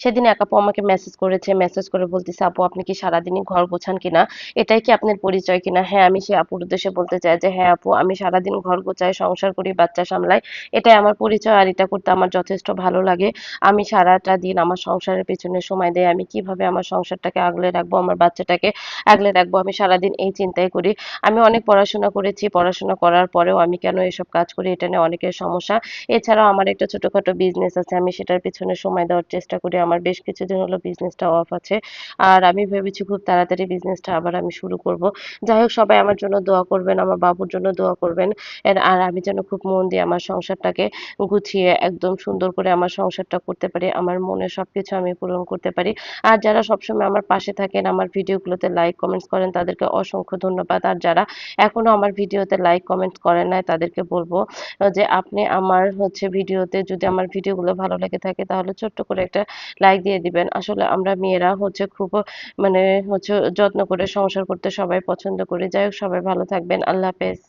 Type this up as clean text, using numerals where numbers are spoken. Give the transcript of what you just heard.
সেদিন এক আপু আমাকে মেসেজ করেছে, মেসেজ করে বলতেছে, আপু আপনি কি সারাদিনই ঘর গোছান কিনা, এটাই কি আপনার পরিচয় কিনা? হ্যাঁ, আমি সেই আপুর উদ্দেশ্যে বলতে চাই যে হ্যাঁ আপু, আমি সারাদিন ঘর গোছাই, সংসার করি, বাচ্চা সামলাই, এটাই আমার পরিচয়। আর এটা করতে আমার যথেষ্ট ভালো লাগে। আমি সারাটা দিন আমার সংসারের পেছনে সময় দেই, আমি কিভাবে আমার সংসারটাকে আগলে রাখবো, আমার বাচ্চাটাকে আগলে রাখবো, আমি সারাদিন এই চিন্তাই করি। আমি অনেক পড়াশোনা করেছি, পড়াশোনা করার পরেও আমি কেন এসব কাজ করি, এটা নিয়ে অনেকের সমস্যা। এছাড়াও আমার একটা ছোটখাটো বিজনেস আছে, আমি সেটার পেছনে সময় দেওয়ার চেষ্টা করি। আমার বেশ কিছুদিন হলো বিজনেসটা অফ আছে। আর আমি ভেবেছি খুব তাড়াতাড়ি বিজনেসটা আবার আমি শুরু করব। যাই হোক, সবাই আমার জন্য দোয়া করবেন, আমার বাবুর জন্য দোয়া করবেন। আর আমি যেন খুব মন দিয়ে আমার সংসারটাকে গুছিয়ে একদম সুন্দর করে আমার সংসারটা করতে পারি, আমার মনের সবকিছু আমি পূরণ করতে পারি। আর যারা সবসময় আমার পাশে থাকেন, আমার ভিডিওগুলোতে লাইক কমেন্টস করেন, তাদেরকে অসংখ্য ধন্যবাদ। আর যারা এখনো আমার ভিডিওতে লাইক কমেন্টস করেন নাই, তাদেরকে বলবো যে আপনি আমার ভিডিওতে, যদি আমার ভিডিওগুলো ভালো লেগে থাকে তাহলে ছোট্ট করে একটা লাইক দিয়ে দিবেন। আসলে আমরা মেয়েরা খুব মানে যত্ন করে সংসার করতে সবাই পছন্দ করি। যাই হোক, সবাই ভালো থাকবেন। আল্লাহ হাফেজ।